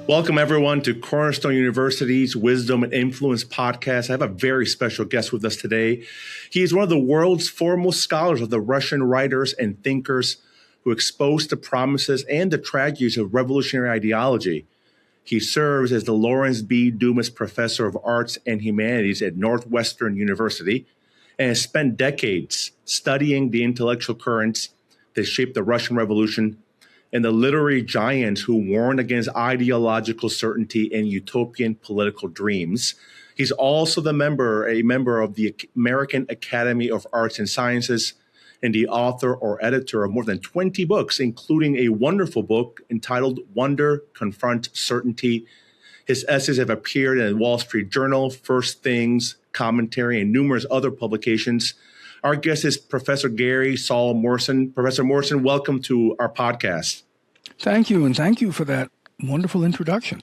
Welcome, everyone, to Cornerstone University's Wisdom and Influence podcast. I have a very special guest with us today. He is one of the world's foremost scholars of the Russian writers and thinkers who exposed the promises and the tragedies of revolutionary ideology. He serves as the Lawrence B. Dumas Professor of Arts and Humanities at Northwestern University and has spent decades studying the intellectual currents that shaped the Russian Revolution and the literary giants who warned against ideological certainty and utopian political dreams. He's also a member of the American Academy of Arts and Sciences and the author or editor of more than 20 books, including a wonderful book entitled Wonder, Confront, Certainty. His essays have appeared in Wall Street Journal, First Things, Commentary, and numerous other publications. Our guest is Professor Gary Saul Morson. Professor Morson, welcome to our podcast. Thank you, and thank you for that wonderful introduction.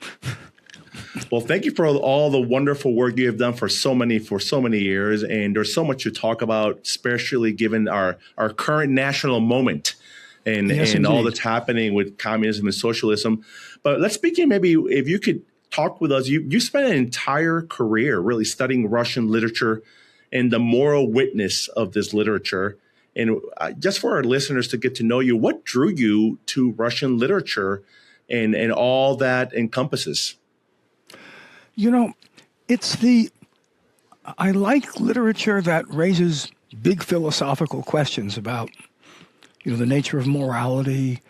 Well, thank you for all the wonderful work you have done for so many years, and there's so much to talk about, especially given our current national moment and all that's happening with communism and socialism. But let's begin. Maybe if you could talk with us. You spent an entire career really studying Russian literature and the moral witness of this literature. And just for our listeners to get to know you, what drew you to Russian literature and all that encompasses? You know, I like literature that raises big philosophical questions about, the nature of morality,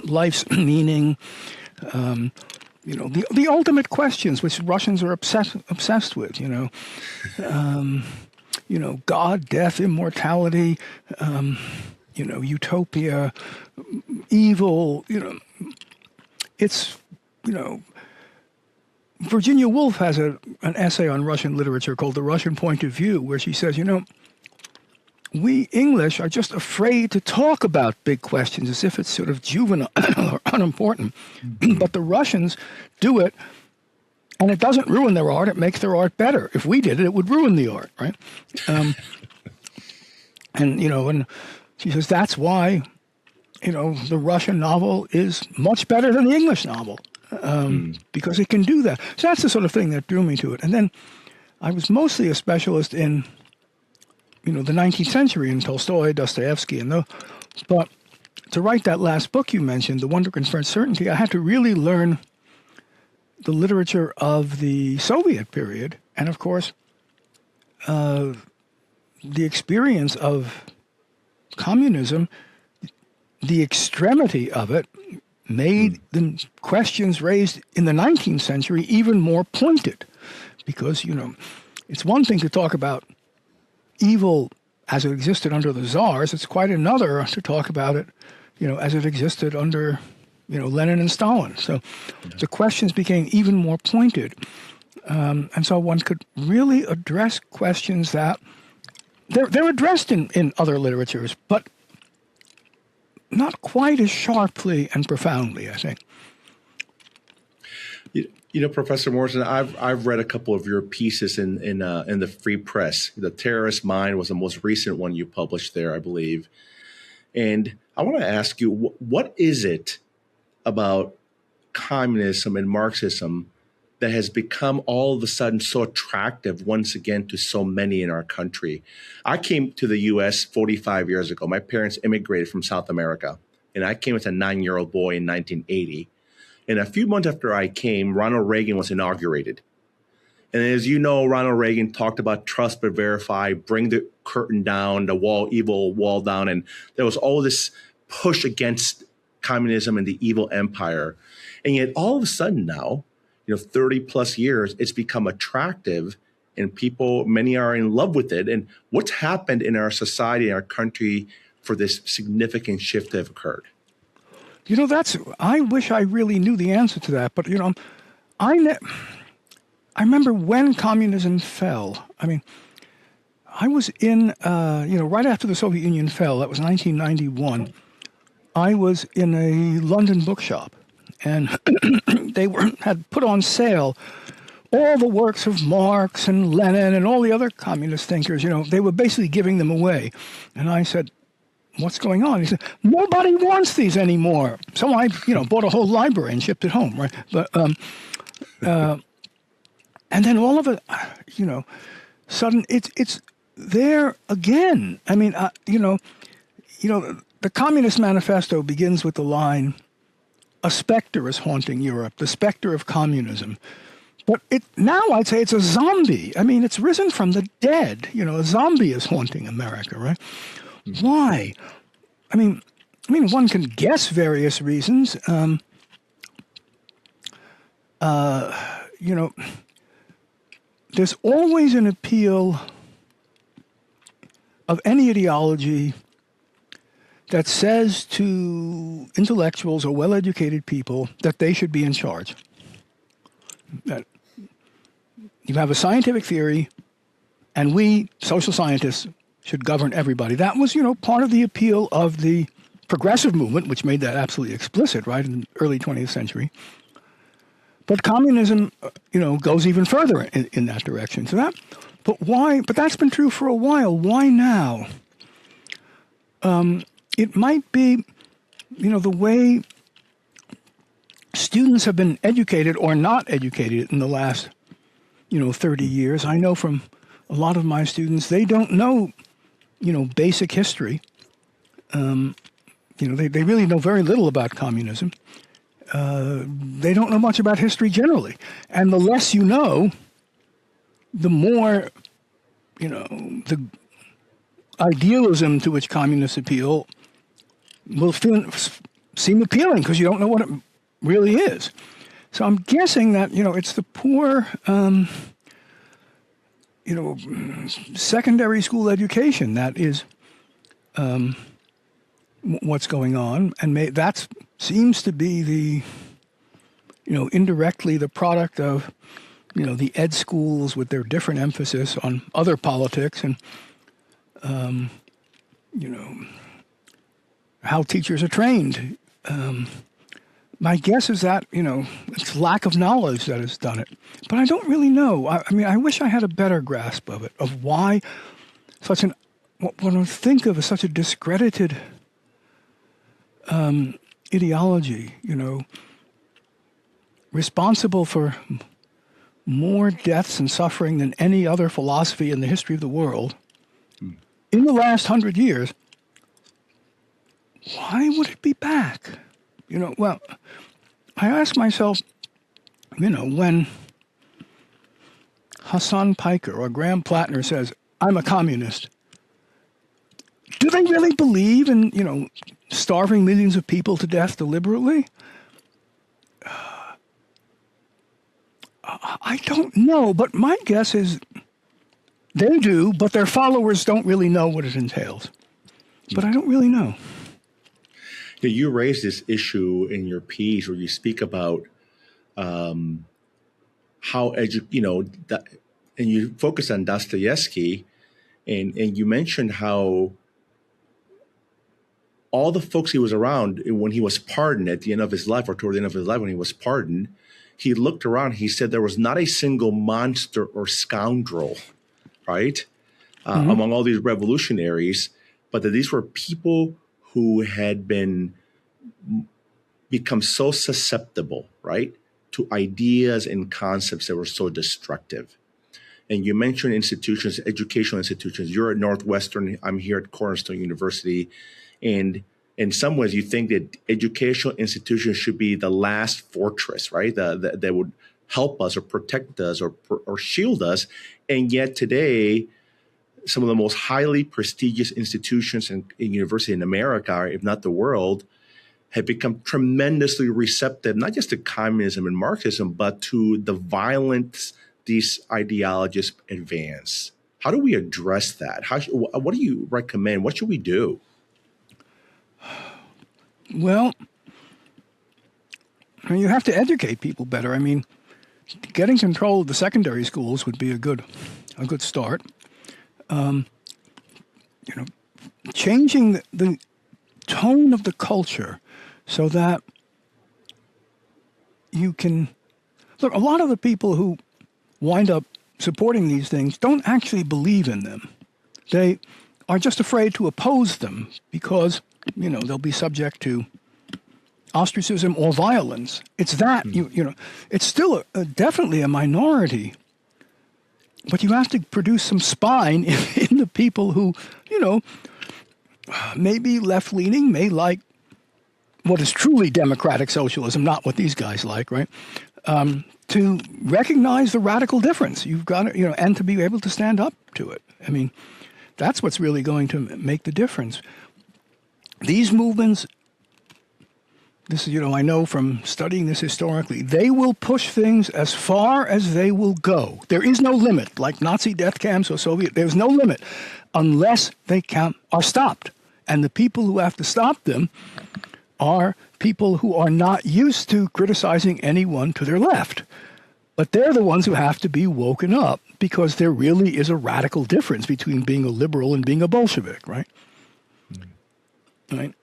life's meaning, the ultimate questions which Russians are obsessed with, God, death, immortality, utopia, evil, Virginia Woolf has an essay on Russian literature called The Russian Point of View, where she says, we English are just afraid to talk about big questions as if it's sort of juvenile or unimportant. But the Russians do it, and it doesn't ruin their art. It makes their art better. If we did it, it would ruin the art, right? And she says that's why, the Russian novel is much better than the English novel, because it can do that. So that's the sort of thing that drew me to it. And then I was mostly a specialist in the 19th century in Tolstoy, Dostoevsky, but to write that last book you mentioned, The Wonder, Confront, Certainty, I had to really learn the literature of the Soviet period, and of course, the experience of communism, the extremity of it, made the questions raised in the 19th century even more pointed, because, it's one thing to talk about evil as it existed under the czars. It's quite another to talk about it, as it existed under, Lenin and Stalin. So the questions became even more pointed. And so one could really address questions that they're addressed in other literatures, but not quite as sharply and profoundly, I think. Professor Morson, I've read a couple of your pieces in the Free Press. The Terrorist Mind was the most recent one you published there, I believe. And I want to ask you, what is it about communism and Marxism that has become all of a sudden so attractive once again to so many in our country? I came to the U.S. 45 years ago. My parents immigrated from South America, and I came as a 9-year-old boy in 1980. And a few months after I came, Ronald Reagan was inaugurated. And as you know, Ronald Reagan talked about trust but verify, bring the curtain down, the evil wall down. And there was all this push against communism and the evil empire. And yet all of a sudden now, 30 plus years, it's become attractive and many are in love with it. And what's happened in our society, in our country for this significant shift to have occurred? I wish I really knew the answer to that, but, I remember when communism fell. I mean, I was in, right after the Soviet Union fell, that was 1991, I was in a London bookshop, and they had put on sale all the works of Marx and Lenin and all the other communist thinkers. They were basically giving them away. And I said, what's going on? He said, nobody wants these anymore. So I, bought a whole library and shipped it home, right? But and then all of it, sudden it's there again. I mean, the Communist Manifesto begins with the line, "A specter is haunting Europe, the specter of communism." But now I'd say it's a zombie. I mean, it's risen from the dead. A zombie is haunting America, right? Why? I mean, one can guess various reasons. There's always an appeal of any ideology that says to intellectuals or well-educated people that they should be in charge. That you have a scientific theory, and we, social scientists, should govern everybody. That was, part of the appeal of the progressive movement, which made that absolutely explicit, right, in the early 20th century. But communism, goes even further in that direction. But why? But that's been true for a while. Why now? It might be, the way students have been educated or not educated in the last, 30 years. I know from a lot of my students, they don't know, basic history. They really know very little about communism. They don't know much about history generally. And the less you know, the more, the idealism to which communists appeal will seem appealing because you don't know what it really is. So I'm guessing that, it's the poor, secondary school education that is what's going on. And that seems to be the, indirectly the product of, the ed schools with their different emphasis on other politics and, how teachers are trained. My guess is that, it's lack of knowledge that has done it. But I don't really know. I wish I had a better grasp of it, of why what I think of as such a discredited ideology, responsible for more deaths and suffering than any other philosophy in the history of the world in the last 100 years. Why would it be back? Well, I ask myself, when Hassan Piker or Graham Plattner says, "I'm a communist," do they really believe in, starving millions of people to death deliberately? I don't know, but my guess is they do, but their followers don't really know what it entails. But I don't really know. You raised this issue in your piece where you speak about how and you focus on Dostoevsky, and you mentioned how all the folks he was around when he was pardoned at the end of his life, or toward the end of his life when he was pardoned, he looked around, he said there was not a single monster or scoundrel, right, among all these revolutionaries, but that these were people who had become so susceptible, right, to ideas and concepts that were so destructive. And you mentioned institutions, educational institutions. You're at Northwestern. I'm here at Cornerstone University. And in some ways, you think that educational institutions should be the last fortress, right, that would help us or protect us or shield us. And yet today, some of the most highly prestigious institutions and universities in America, if not the world, have become tremendously receptive, not just to communism and Marxism, but to the violence these ideologies advance. How do we address that? What do you recommend? What should we do? Well, you have to educate people better. I mean, getting control of the secondary schools would be a good start. Changing the tone of the culture so that you can look. A lot of the people who wind up supporting these things don't actually believe in them. They are just afraid to oppose them because, they'll be subject to ostracism or violence. It's that, it's still definitely a minority. But you have to produce some spine in the people who, may be left-leaning, may like what is truly democratic socialism, not what these guys like, right? To recognize the radical difference. You've got to, and to be able to stand up to it. I mean, that's what's really going to make the difference. These movements, this is, I know from studying this historically, they will push things as far as they will go. There is no limit, like Nazi death camps or Soviet, there's no limit unless they are stopped. And the people who have to stop them are people who are not used to criticizing anyone to their left. But they're the ones who have to be woken up because there really is a radical difference between being a liberal and being a Bolshevik, right? Right.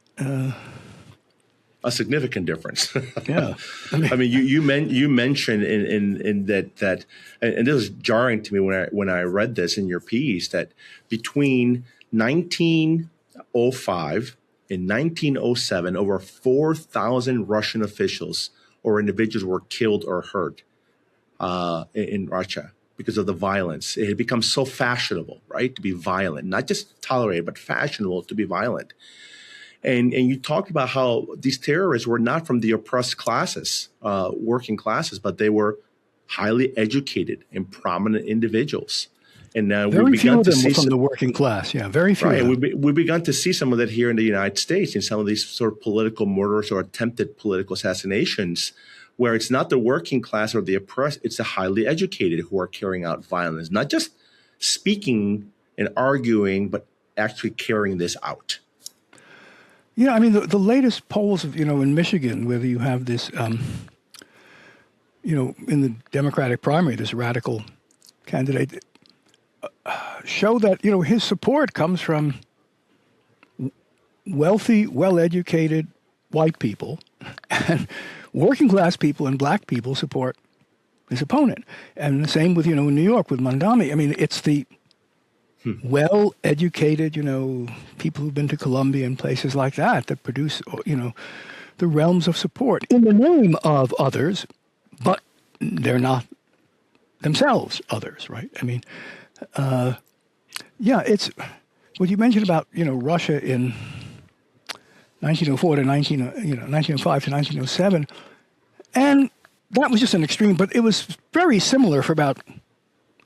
A significant difference. Yeah. I mean, you mentioned in that, and this was jarring to me when I read this in your piece, that between 1905 and 1907, over 4,000 Russian officials or individuals were killed or hurt in Russia because of the violence. It had become so fashionable, right, to be violent, not just tolerated, but fashionable to be violent. And you talked about how these terrorists were not from the oppressed classes, working classes, but they were highly educated and prominent individuals. And very few of them were from the working class. Yeah, very few. Right. We've begun to see some of that here in the United States in some of these sort of political murders or attempted political assassinations, where it's not the working class or the oppressed, it's the highly educated who are carrying out violence, not just speaking and arguing, but actually carrying this out. Yeah, I mean, the latest polls of, in Michigan, whether you have this, in the Democratic primary, this radical candidate, show that, his support comes from wealthy, well-educated white people, and working class people and black people support his opponent. And the same with, in New York with Mondami. I mean, it's the well-educated, people who've been to Columbia and places like that produce, the realms of support in the name of others, but they're not themselves others, right? I mean, it's what you mentioned about, Russia in 1904 to 1905 to 1907, and that was just an extreme, but it was very similar for about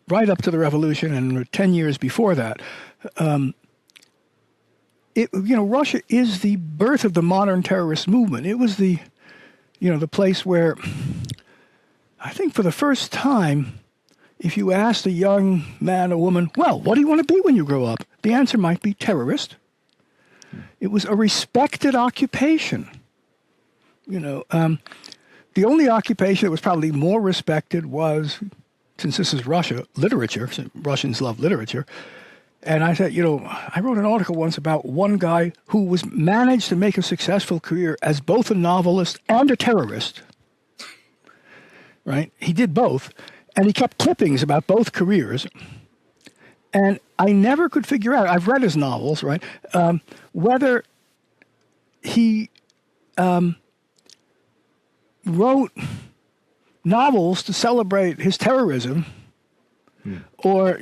right up to the revolution and 10 years before that. Russia is the birth of the modern terrorist movement. It was the place where I think for the first time, if you asked a young man or woman, well, what do you want to be when you grow up? The answer might be terrorist. It was a respected occupation. The only occupation that was probably more respected was, since this is Russia, literature. Russians love literature. And I said, I wrote an article once about one guy who managed to make a successful career as both a novelist and a terrorist. Right? He did both. And he kept clippings about both careers. And I never could figure out, I've read his novels, right, whether he wrote novels to celebrate his terrorism or,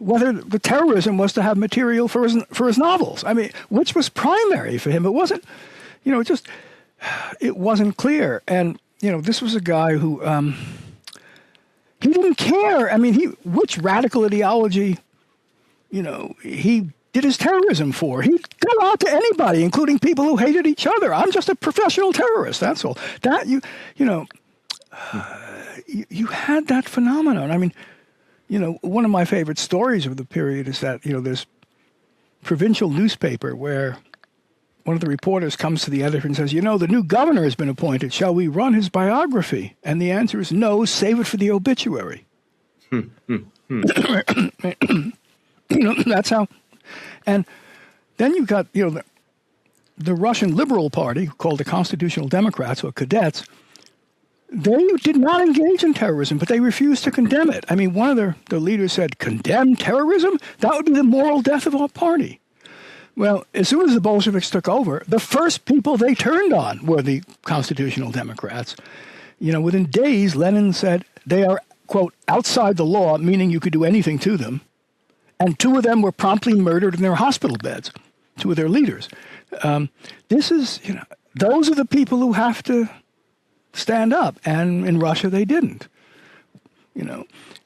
whether the terrorism was to have material for his novels. I mean, which was primary for him. It wasn't, it wasn't clear. And, this was a guy who, he didn't care. I mean, which radical ideology, he did his terrorism for. He'd go out to anybody, including people who hated each other. I'm just a professional terrorist. That's all. That you had that phenomenon. I mean, one of my favorite stories of the period is that, this provincial newspaper where one of the reporters comes to the editor and says, the new governor has been appointed. Shall we run his biography? And the answer is no, save it for the obituary. That's how. And then you've got, the Russian Liberal Party, called the Constitutional Democrats, or cadets. they did not engage in terrorism, but they refused to condemn it. I mean, one of the leaders said, condemn terrorism? That would be the moral death of our party. Well, as soon as the Bolsheviks took over, the first people they turned on were the constitutional Democrats. Within days, Lenin said they are, quote, outside the law, meaning you could do anything to them. And 2 of them were promptly murdered in their hospital beds, 2 of their leaders. Those are the people who have to stand up. And in Russia, they didn't.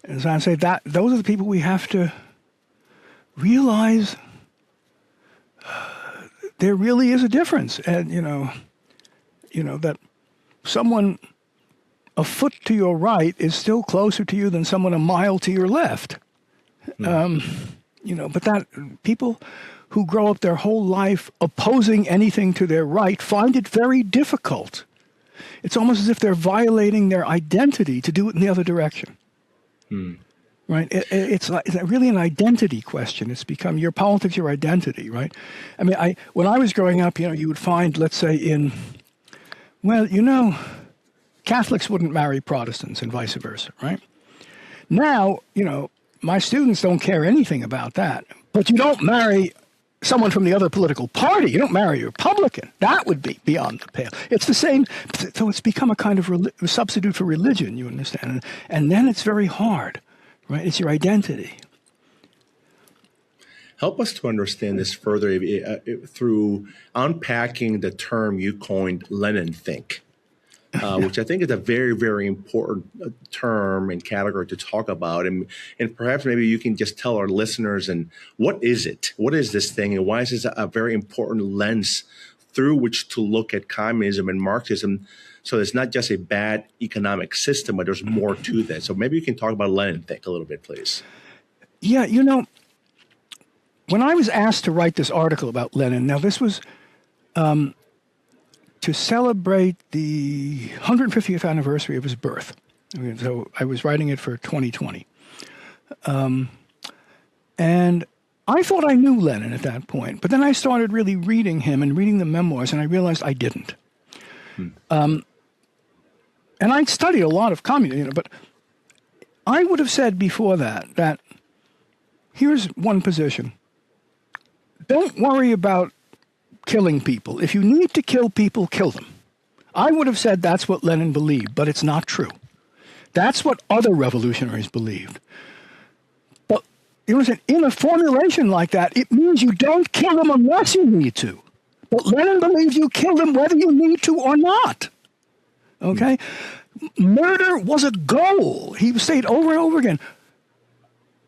As I say, those are the people we have to realize there really is a difference. And, that someone a foot to your right is still closer to you than someone a mile to your left. But that people who grow up their whole life opposing anything to their right find it very difficult. It's almost as if they're violating their identity to do it in the other direction. Right? It's really an identity question. It's become your politics, your identity, right? I mean, when I was growing up, you would find, let's say Catholics wouldn't marry Protestants and vice versa, right? Now, my students don't care anything about that. But you don't marry someone from the other political party. You don't marry a Republican. That would be beyond the pale. It's the same. So it's become a kind of substitute for religion, you understand? And then it's very hard, right? It's your identity. Help us to understand this further through unpacking the term you coined, Lenin think. Which I think is a very, very important term and category to talk about. And perhaps maybe you can just tell our listeners, and what is it? What is this thing? And why is this a very important lens through which to look at communism and Marxism? So it's not just a bad economic system, but there's more to that. So maybe you can talk about Lenin think a little bit, please. Yeah, when I was asked to write this article about Lenin, now this was to celebrate the 150th anniversary of his birth. So I was writing it for 2020. And I thought I knew Lenin at that point, but then I started really reading him and reading the memoirs, and I realized I didn't. And I studied a lot of communism, but I would have said before that here's one position. Don't worry about killing people. If you need to kill people, kill them. I would have said that's what Lenin believed, but it's not true. That's what other revolutionaries believed. But in a formulation like that, it means you don't kill them unless you need to. But Lenin believes you kill them whether you need to or not. Okay? Murder was a goal. He said over and over again,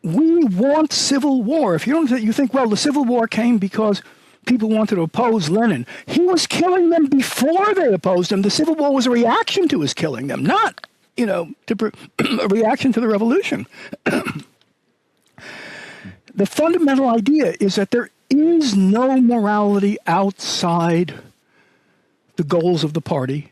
we want civil war. If you don't, you think, well, the Civil War came because people wanted to oppose Lenin. He was killing them before they opposed him. The Civil War was a reaction to his killing them, not, a reaction to the revolution. The fundamental idea is that there is no morality outside the goals of the party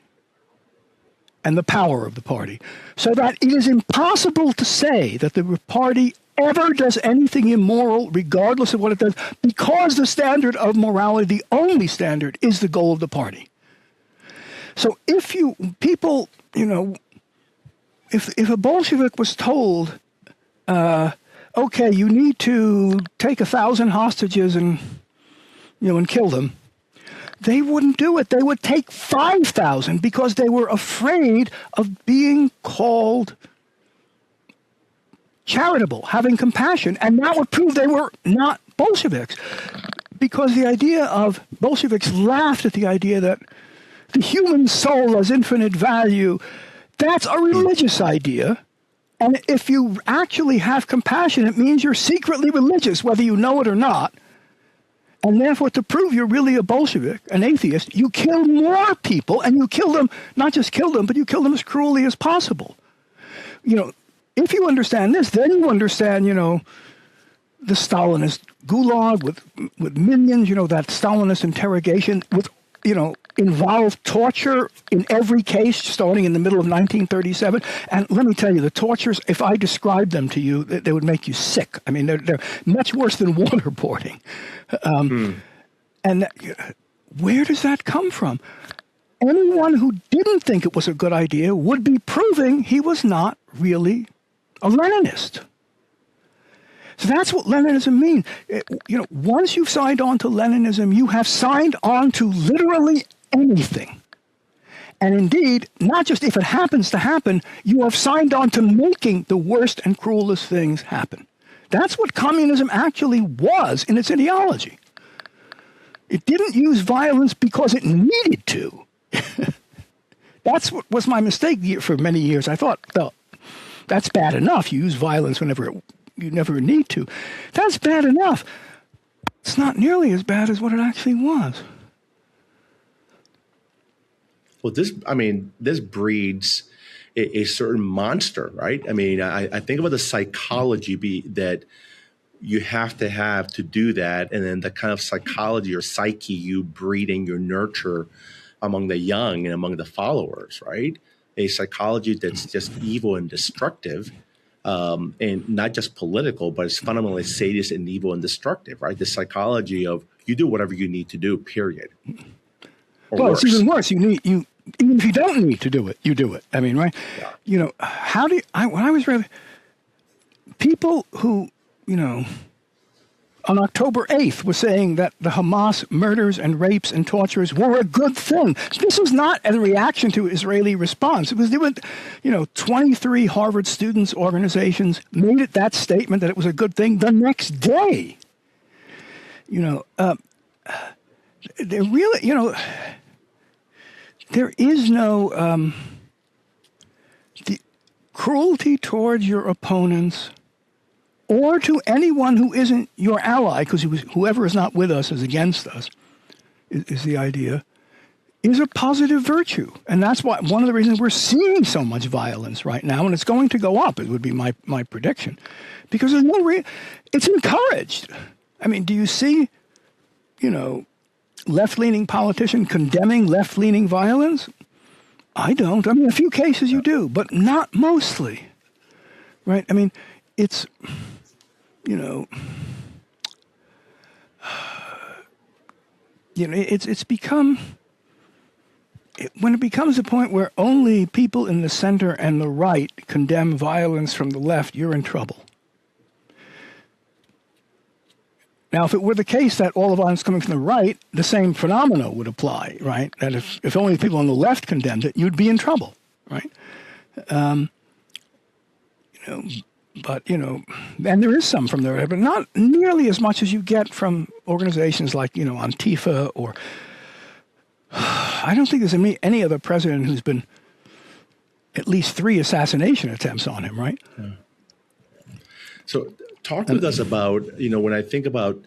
and the power of the party. So that it is impossible to say that the party ever does anything immoral, regardless of what it does, because the standard of morality, the only standard, is the goal of the party. So if a Bolshevik was told, okay, you need to take 1,000 hostages and kill them, they wouldn't do it. They would take 5,000 because they were afraid of being called charitable, having compassion, and that would prove they were not Bolsheviks. Because the idea of Bolsheviks laughed at the idea that the human soul has infinite value. That's a religious idea. And if you actually have compassion, it means you're secretly religious, whether you know it or not. And therefore, to prove you're really a Bolshevik, an atheist, you kill more people, and you kill them, not just kill them, but you kill them as cruelly as possible. If you understand this, then you understand, the Stalinist gulag with millions, that Stalinist interrogation with, involved torture in every case starting in the middle of 1937. And let me tell you, the tortures, if I described them to you, they would make you sick. I mean, they're much worse than waterboarding. And where does that come from? anyone who didn't think it was a good idea would be proving he was not really a Leninist. So that's what Leninism means. Once you've signed on to Leninism, you have signed on to literally anything. And indeed, not just if it happens to happen, you have signed on to making the worst and cruelest things happen. That's what communism actually was in its ideology. It didn't use violence because it needed to. That's what was my mistake for many years. I thought, well, that's bad enough. You use violence whenever you never need to. That's bad enough. It's not nearly as bad as what it actually was. Well, this breeds a certain monster, right? I mean, I think about the psychology that you have to do that, and then the kind of psychology or psyche you breed and you nurture among the young and among the followers, right? A psychology that's just evil and destructive, and not just political, but it's fundamentally sadist and evil and destructive, right? The psychology of you do whatever you need to do, period. Or well, worse. It's even worse. You even if you don't need to do it, you do it. I mean, right? Yeah. When I was reading, people who, on October 8th was saying that the Hamas murders and rapes and tortures were a good thing. This was not a reaction to Israeli response. It was 23 Harvard students organizations made it that statement that it was a good thing the next day. They really, there is no the cruelty towards your opponents or to anyone who isn't your ally, because whoever is not with us is against us, is the idea, is a positive virtue. And that's why one of the reasons we're seeing so much violence right now, and it's going to go up, it would be my prediction, because there's no it's encouraged. I mean, do you see, left-leaning politician condemning left-leaning violence? I don't. I mean, a few cases you do, but not mostly, right? I mean, it's, it's become, when it becomes a point where only people in the center and the right condemn violence from the left, you're in trouble. Now, if it were the case that all the violence coming from the right, the same phenomena would apply, right? That if only people on the left condemned it, you'd be in trouble, right? And there is some from the right, but not nearly as much as you get from organizations like, Antifa or I don't think there's any other president who's been at least 3 assassination attempts on him, right? Yeah. So talk with us about, when I think about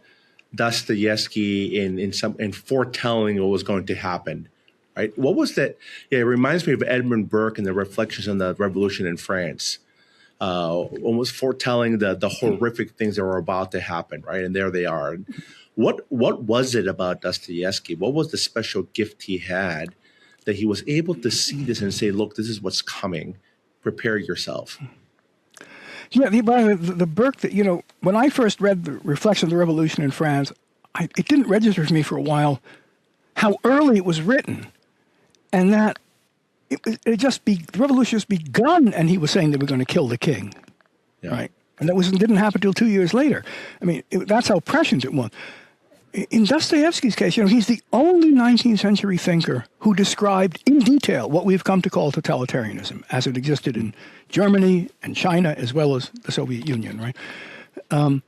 Dostoevsky and foretelling what was going to happen, right? What was that? Yeah, it reminds me of Edmund Burke and the Reflections on the Revolution in France, almost foretelling the horrific things that were about to happen, right? And there they are. What was it about Dostoevsky? What was the special gift he had that he was able to see this and say, look, this is what's coming. Prepare yourself. Yeah, the Burke that, when I first read the Reflection of the Revolution in France, it didn't register for me for a while how early it was written, and that the revolution just begun, and he was saying they were going to kill the king, right? And that didn't happen until 2 years later. I mean, that's how prescient it was. In Dostoevsky's case, he's the only 19th century thinker who described in detail what we've come to call totalitarianism as it existed in Germany and China as well as the Soviet Union, right? And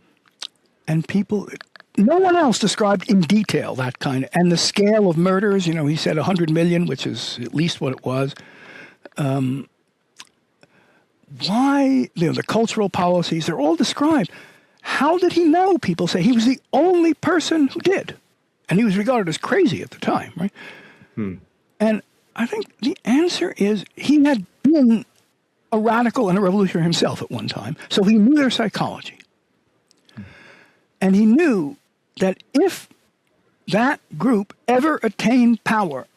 no one else described in detail that kind, and the scale of murders, he said 100 million, which is at least what it was. Why, the cultural policies, they're all described. How did he know? People say he was the only person who did. And he was regarded as crazy at the time, right? And I think the answer is he had been a radical and a revolutionary himself at one time. So he knew their psychology. And he knew that if that group ever attained power,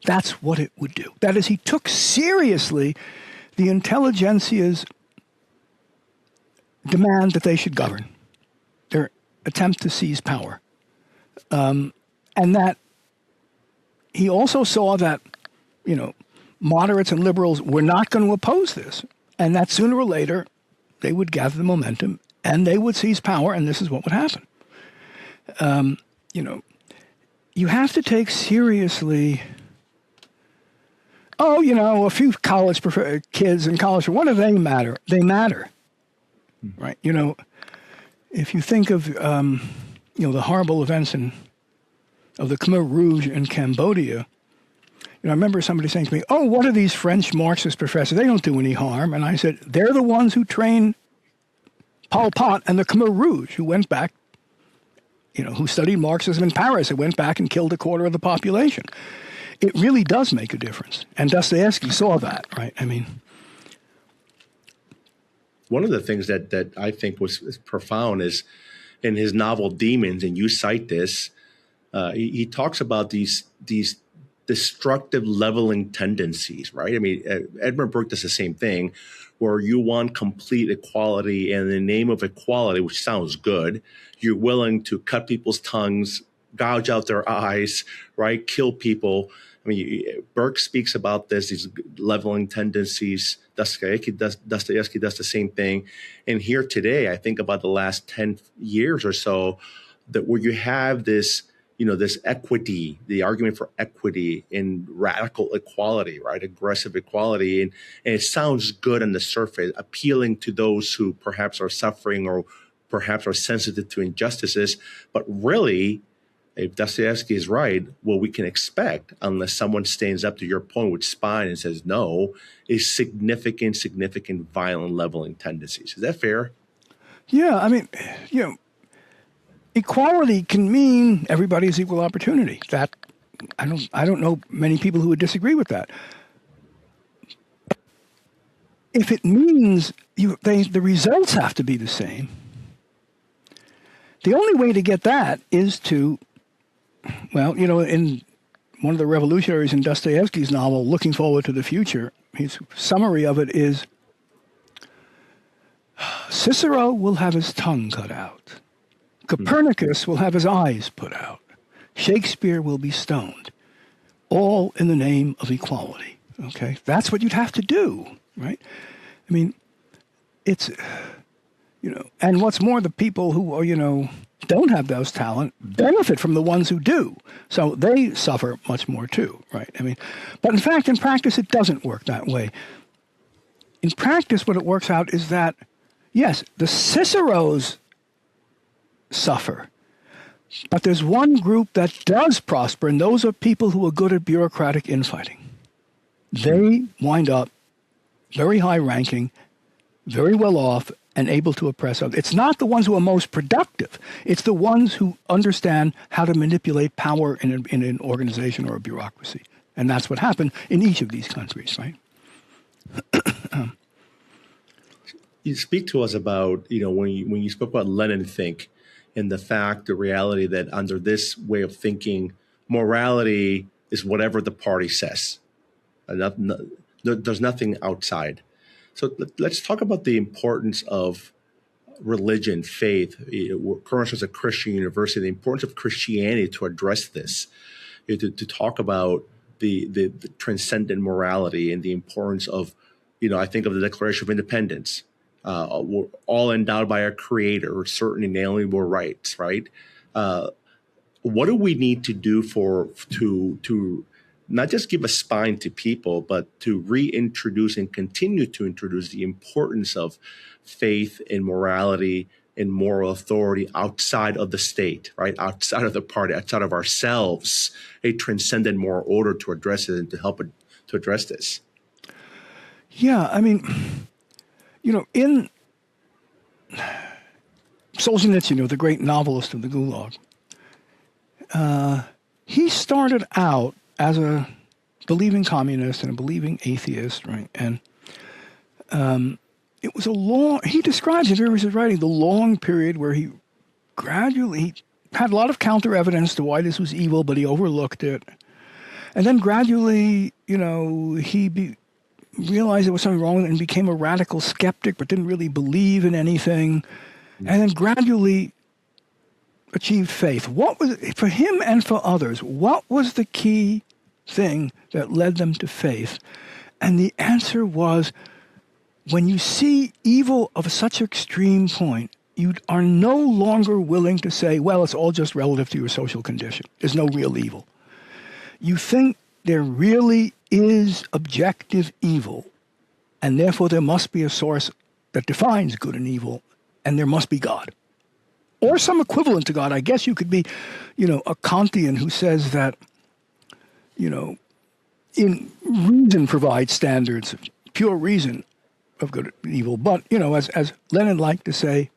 that's what it would do. That is, he took seriously the intelligentsia's demand that they should govern, their attempt to seize power. And that he also saw that, moderates and liberals were not going to oppose this, and that sooner or later they would gather the momentum and they would seize power, and this is what would happen. You have to take seriously, a few college kids in college, what do they matter? They matter, right? If you think of, the horrible events of the Khmer Rouge in Cambodia, I remember somebody saying to me, "Oh, what are these French Marxist professors? They don't do any harm." And I said, "They're the ones who trained Pol Pot and the Khmer Rouge, who went back, who studied Marxism in Paris, and went back and killed a quarter of the population." It really does make a difference. And Dostoevsky saw that, right? One of the things that I think was profound is in his novel Demons, and you cite this, he talks about these destructive leveling tendencies, right? Edmund Burke does the same thing, where you want complete equality, and in the name of equality, which sounds good, you're willing to cut people's tongues, gouge out their eyes, right? Kill people. Burke speaks about this, these leveling tendencies. Dostoevsky does the same thing. And here today, I think about the last 10 years or so, that where you have this, this equity, the argument for equity in radical equality, right? Aggressive equality. And it sounds good on the surface, appealing to those who perhaps are suffering or perhaps are sensitive to injustices. But really, if Dostoevsky is right, what we can expect, unless someone stands up to your point with spine and says no, is significant violent leveling tendencies. Is that fair? Yeah, equality can mean everybody's equal opportunity. That I don't know many people who would disagree with that. If it means the results have to be the same, the only way to get that is to, in one of the revolutionaries in Dostoevsky's novel, Looking Forward to the Future, his summary of it is, Cicero will have his tongue cut out. Copernicus will have his eyes put out. Shakespeare will be stoned. All in the name of equality. Okay? That's what you'd have to do, right? It's, and what's more, the people who are, don't have those talent benefit from the ones who do. So they suffer much more too, right? But in fact, in practice, it doesn't work that way. In practice, what it works out is that, yes, the Ciceros suffer, but there's one group that does prosper, and those are people who are good at bureaucratic infighting. They wind up very high ranking, very well off, and able to oppress others. It's not the ones who are most productive. It's the ones who understand how to manipulate power in an organization or a bureaucracy. And that's what happened in each of these countries, right? You speak to us about, when you spoke about Lenin think, and the reality that under this way of thinking, morality is whatever the party says. There's nothing outside. So let's talk about the importance of religion, faith. Cornerstone is a Christian university. The importance of Christianity to address this, to talk about the transcendent morality and the importance of, I think of the Declaration of Independence. We're all endowed by our Creator with certain inalienable rights, right? What do we need to do to not just give a spine to people, but to reintroduce and continue to introduce the importance of faith and morality and moral authority outside of the state, right? Outside of the party, outside of ourselves, a transcendent moral order to address it and to help it to address this. Yeah, in Solzhenitsyn, the great novelist of the Gulag, he started out as a believing communist and a believing atheist, right? And it was he describes in various writing the long period where he gradually had a lot of counter evidence to why this was evil, but he overlooked it. And then gradually, he realized there was something wrong with it and became a radical skeptic, but didn't really believe in anything. And then gradually achieved faith. What was, for him and for others, what was the key thing that led them to faith? And the answer was, when you see evil of such extreme point, you are no longer willing to say, well, it's all just relative to your social condition. There's no real evil. You think there really is objective evil, and therefore there must be a source that defines good and evil, and there must be God. Or some equivalent to God. I guess you could be, a Kantian who says that, in reason provides standards, pure reason of good and evil. But, as Lenin liked to say,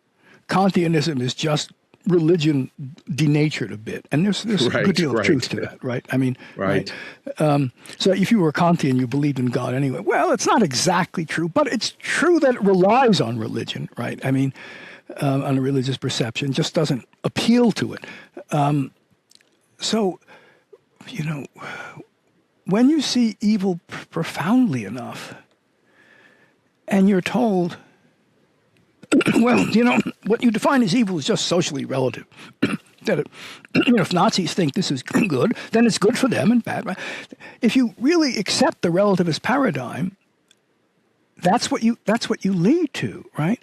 Kantianism is just religion denatured a bit. And there's a good deal of truth to that, right? I mean, right. So if you were a Kantian, you believed in God anyway. Well, it's not exactly true, but it's true that it relies on religion, right? I mean, on a religious perception, just doesn't appeal to it. So, when you see evil profoundly enough, and you're told, well, what you define as evil is just socially relative. That if Nazis think this is good, then it's good for them and bad. Right? If you really accept the relativist paradigm, that's what you lead to, right?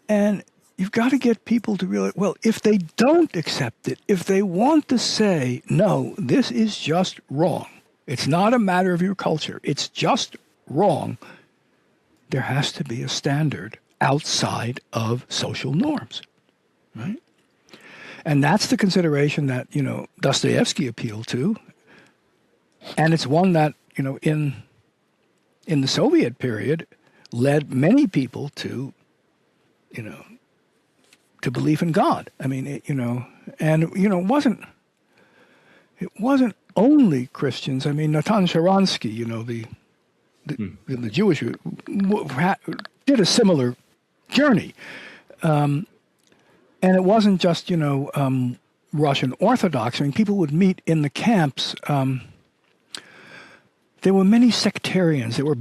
And you've got to get people to realize, well, if they don't accept it, if they want to say, no, this is just wrong, it's not a matter of your culture, it's just wrong, there has to be a standard outside of social norms, right? And that's the consideration that, Dostoevsky appealed to. And it's one that, in the Soviet period, led many people to, to belief in God. I mean, it wasn't only Christians. I mean, Natan Sharansky, the Jewish, did a similar journey. And it wasn't just, Russian Orthodox. I mean, people would meet in the camps. There were many sectarians. There were,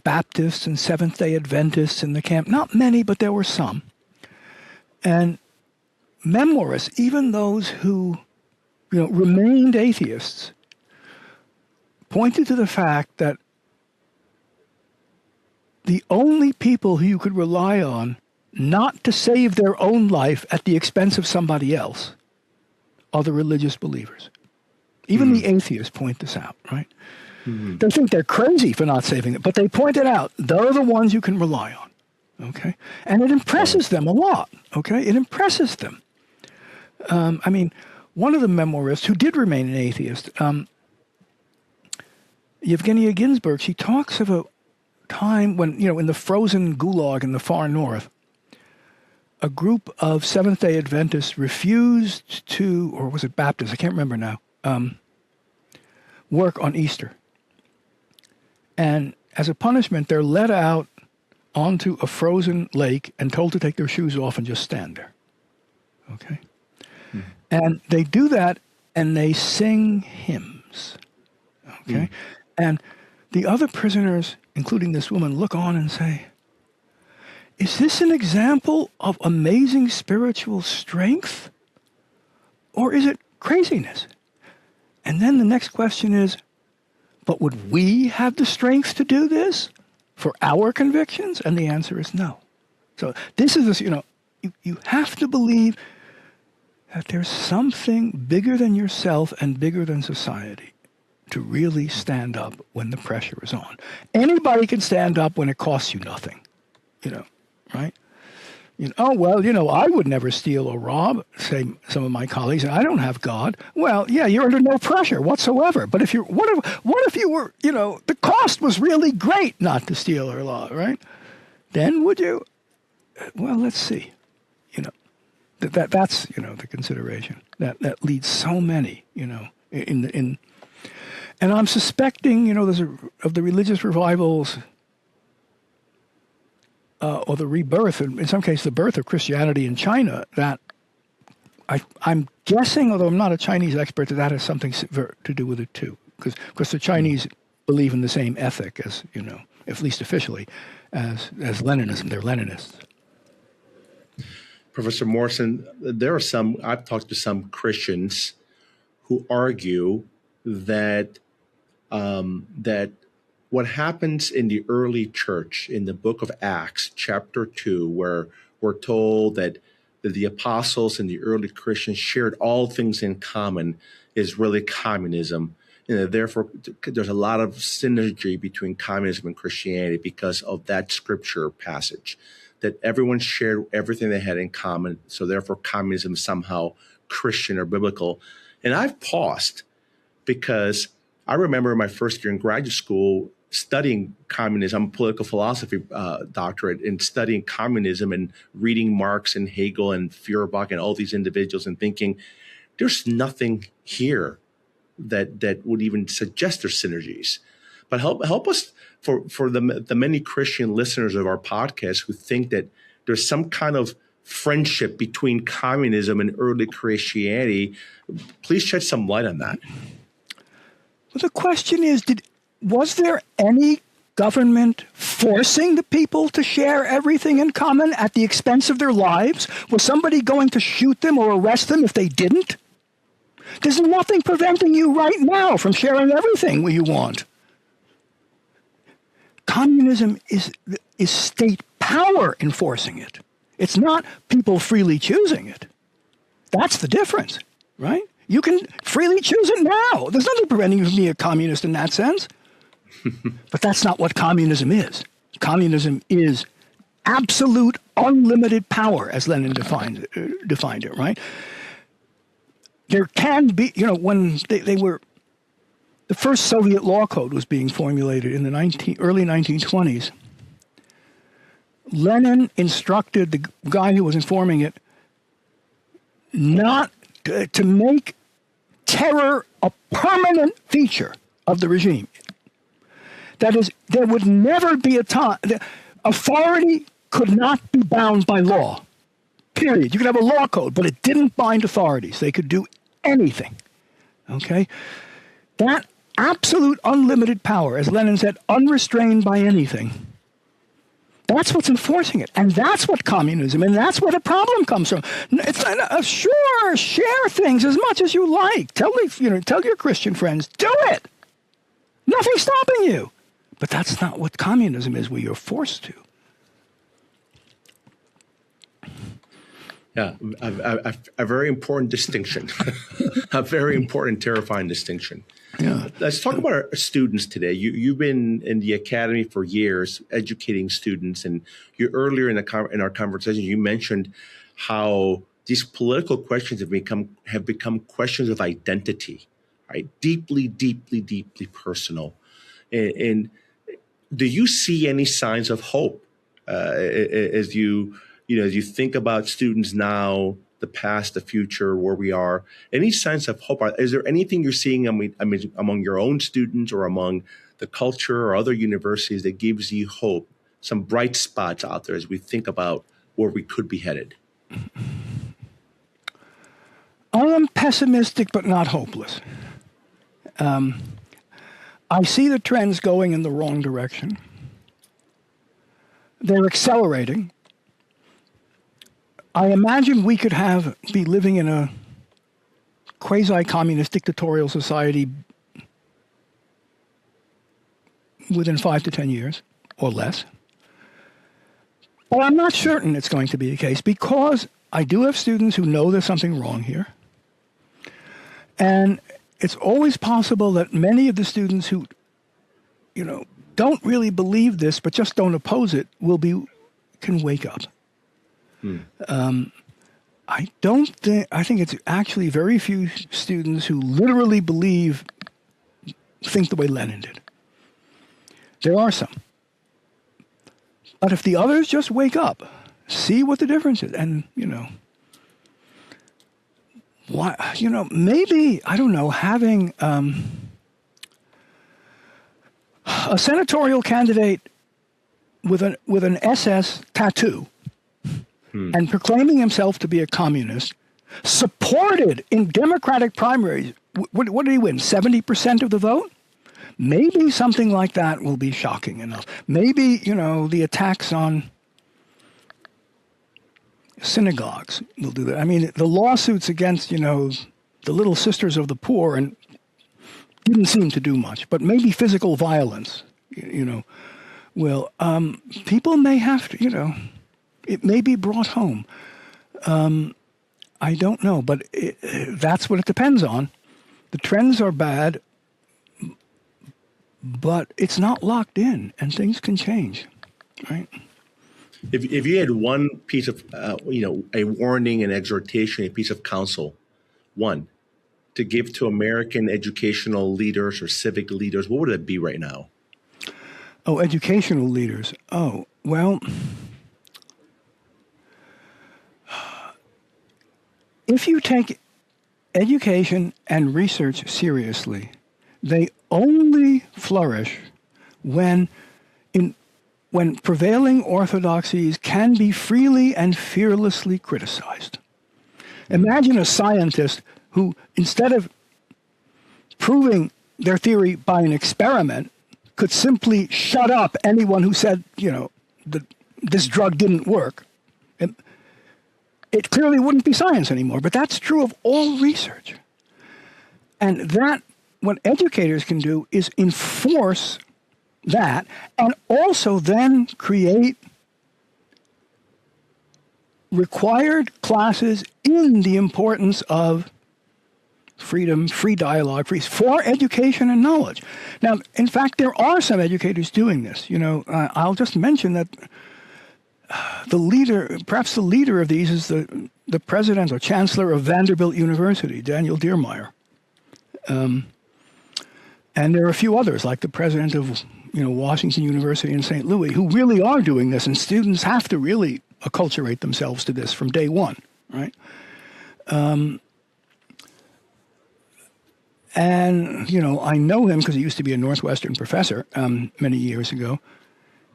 Baptists and Seventh-day Adventists in the camp. Not many, but there were some. And memoirists, even those who, remained atheists, pointed to the fact that the only people who you could rely on not to save their own life at the expense of somebody else are the religious believers. Even the atheists point this out, right? Mm-hmm. They think they're crazy for not saving it, but they point it out. They're the ones you can rely on, okay? And it impresses them a lot, okay? It impresses them. I mean, one of the memoirists who did remain an atheist, Yevgenia Ginsburg, she talks of a time when, in the frozen gulag in the far north, a group of Seventh-day Adventists refused to, or was it Baptists, I can't remember now, work on Easter. And as a punishment, they're let out onto a frozen lake and told to take their shoes off and just stand there. Okay? Mm. And they do that, and they sing hymns. Okay? Mm. And the other prisoners, including this woman, look on and say, is this an example of amazing spiritual strength? Or is it craziness? And then the next question is, but would we have the strength to do this for our convictions? And the answer is no. So this is, you have to believe that there's something bigger than yourself and bigger than society to really stand up when the pressure is on. Anybody can stand up when it costs you nothing, right? I would never steal or rob, say some of my colleagues, and I don't have God. Well, yeah, you're under no pressure whatsoever. But if what if you were, the cost was really great not to steal or rob, right? Then would you? Well, let's see. That's the consideration that leads so many, and I'm suspecting, there's of the religious revivals. Or the rebirth, in some cases the birth of Christianity in China, that I'm guessing, although I'm not a Chinese expert, that has something to do with it too. Because the Chinese believe in the same ethic as, at least officially, as Leninism. They're Leninists. Professor Morson, I've talked to some Christians who argue that that what happens in the early church in the book of Acts, chapter 2, where we're told that the apostles and the early Christians shared all things in common, is really communism. Therefore, there's a lot of synergy between communism and Christianity because of that scripture passage, that everyone shared everything they had in common. So therefore, communism is somehow Christian or biblical. And I've paused because I remember my first year in graduate school studying communism. I'm a political philosophy doctorate, and studying communism and reading Marx and Hegel and Feuerbach and all these individuals and thinking, there's nothing here that would even suggest there's synergies. But help us for the many Christian listeners of our podcast who think that there's some kind of friendship between communism and early Christianity. Please shed some light on that. Well, the question is, was there any government forcing the people to share everything in common at the expense of their lives? Was somebody going to shoot them or arrest them if they didn't? There's nothing preventing you right now from sharing everything you want. Communism is state power enforcing it. It's not people freely choosing it. That's the difference, right? You can freely choose it now. There's nothing preventing you from being a communist in that sense. But that's not what communism is. Communism is absolute, unlimited power, as Lenin defined it, right? There can be, when they were, the first Soviet law code was being formulated in the early 1920s. Lenin instructed the guy who was informing it not to make terror a permanent feature of the regime. That is, there would never be a time, authority could not be bound by law, period. You could have a law code, but it didn't bind authorities. They could do anything, okay? That absolute unlimited power, as Lenin said, unrestrained by anything, that's what's enforcing it. And that's what communism, and that's where the problem comes from. It's sure, share things as much as you like. Tell your Christian friends, do it. Nothing's stopping you. But that's not what communism is, where you're forced to. Yeah, a very important distinction, a very important, terrifying distinction. Yeah. Let's talk about our students today. You've been in the academy for years, educating students, and you earlier in our conversation you mentioned how these political questions have become questions of identity, right? Deeply, deeply, deeply personal. And do you see any signs of hope as you think about students now, the past, the future, where we are? Any signs of hope? Is there anything you're seeing among your own students or among the culture or other universities that gives you hope, some bright spots out there as we think about where we could be headed? I am pessimistic but not hopeless. I see the trends going in the wrong direction. They're accelerating. I imagine we could be living in a quasi-communist dictatorial society within 5 to 10 years or less. But I'm not certain it's going to be the case, because I do have students who know there's something wrong here. And it's always possible that many of the students who, don't really believe this but just don't oppose it can wake up. I think it's actually very few students who literally think the way Lenin did. There are some. But if the others just wake up, see what the difference is, and, maybe, I don't know, having a senatorial candidate with an SS tattoo and proclaiming himself to be a communist, supported in Democratic primaries. What did he win? 70% of the vote? Maybe something like that will be shocking enough. Maybe, the attacks on synagogues will do that. I mean, the lawsuits against, the Little Sisters of the Poor and didn't seem to do much, but maybe physical violence, will, people may have to, it may be brought home. I don't know, but that's what it depends on. The trends are bad, but it's not locked in, and things can change, right? If you had one piece of, a warning, an exhortation, a piece of counsel, one, to give to American educational leaders or civic leaders, what would it be right now? Oh, educational leaders. Oh, well, if you take education and research seriously, they only flourish when prevailing orthodoxies can be freely and fearlessly criticized. Imagine a scientist who, instead of proving their theory by an experiment, could simply shut up anyone who said, that this drug didn't work. It clearly wouldn't be science anymore, but that's true of all research. And that, what educators can do is enforce that, and also then create required classes in the importance of freedom, free dialogue, for education and knowledge. Now, in fact, there are some educators doing this. I'll just mention that perhaps the leader of these is the president or chancellor of Vanderbilt University, Daniel Diermeier. And there are a few others, like the president of Washington University in St. Louis, who really are doing this, and students have to really acculturate themselves to this from day one, right? And, I know him because he used to be a Northwestern professor many years ago.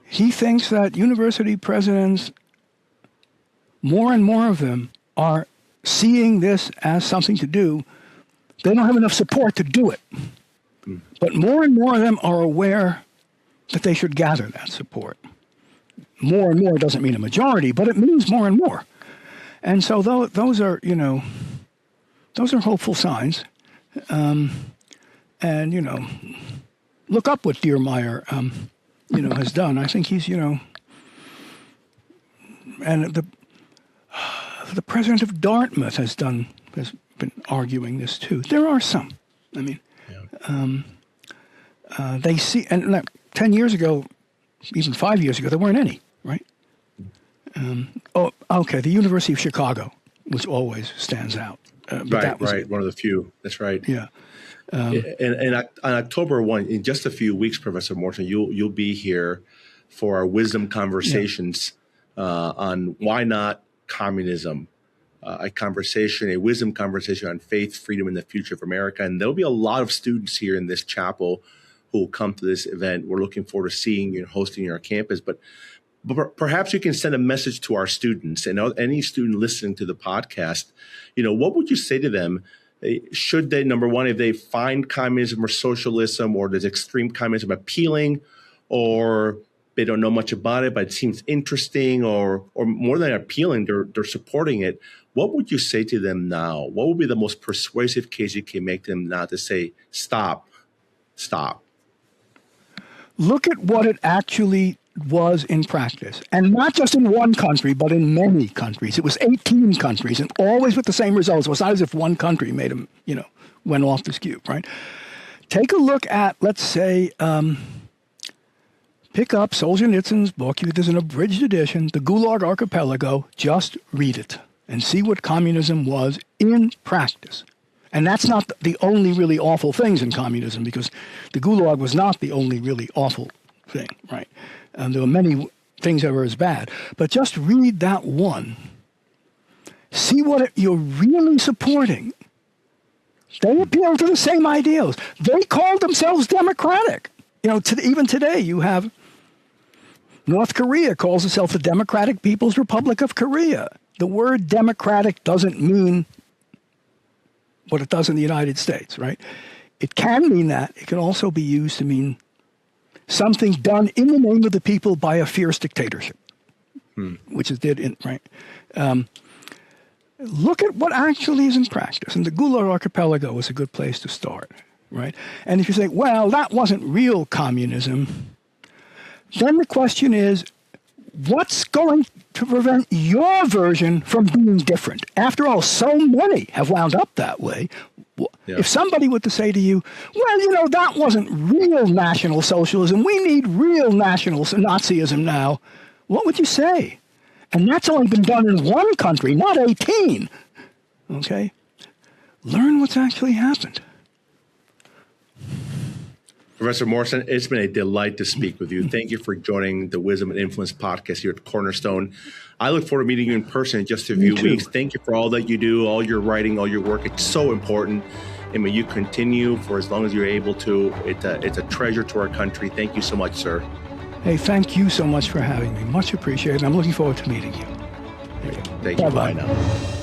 He thinks that university presidents, more and more of them, are seeing this as something to do. They don't have enough support to do it. But more and more of them are aware that they should gather that support. More and more doesn't mean a majority, but it means more and more. And so those are hopeful signs. And, look up what Diermeier, has done. I think he's, and the president of Dartmouth has been arguing this too. There are some. I mean, they see, and 10 years ago, even 5 years ago, there weren't any, right? The University of Chicago, which always stands out. Right. One of the few. That's right. Yeah. And on October 1, in just a few weeks, Professor Morson, you'll be here for our wisdom conversations on why not communism, a wisdom conversation on faith, freedom, and the future of America. And there'll be a lot of students here in this chapel who will come to this event. We're looking forward to seeing you and hosting you on our campus. But perhaps you can send a message to our students and any student listening to the podcast. What would you say to them? Should they, number one, if they find communism or socialism or does extreme communism appealing, or they don't know much about it, but it seems interesting, or more than appealing, they're supporting it, what would you say to them now? What would be the most persuasive case you can make them now to say, stop? Look at what it actually was in practice, and not just in one country, but in many countries. It was 18 countries, and always with the same results. It was not as if one country made them, went off the skew, right? Take a look at, let's say, pick up Solzhenitsyn's book. There's an abridged edition, The Gulag Archipelago. Just read it and see what communism was in practice. And that's not the only really awful things in communism, because the Gulag was not the only really awful thing, right? There were many things that were as bad. But just read that one. See what you're really supporting. They appeal to the same ideals. They called themselves democratic. Even today you have North Korea calls itself the Democratic People's Republic of Korea. The word democratic doesn't mean what it does in the United States, right? It can mean that. It can also be used to mean something done in the name of the people by a fierce dictatorship, which it did, right? Look at what actually is in practice, and the Gulag Archipelago is a good place to start. right? And if you say, well, that wasn't real communism, then the question is, what's going to prevent your version from being different? After all, so many have wound up that way. Yeah. If somebody were to say to you, well, that wasn't real National Socialism, we need real national Nazism now, what would you say? And that's only been done in one country, not 18. Okay? Learn what's actually happened. Professor Morson, it's been a delight to speak with you. Thank you for joining the Wisdom and Influence podcast here at Cornerstone. I look forward to meeting you in person in just a few weeks. Thank you for all that you do, all your writing, all your work. It's so important. And may you continue for as long as you're able to. It's a treasure to our country. Thank you so much, sir. Hey, thank you so much for having me. Much appreciated. I'm looking forward to meeting you. Thank you. Bye-bye. Bye now.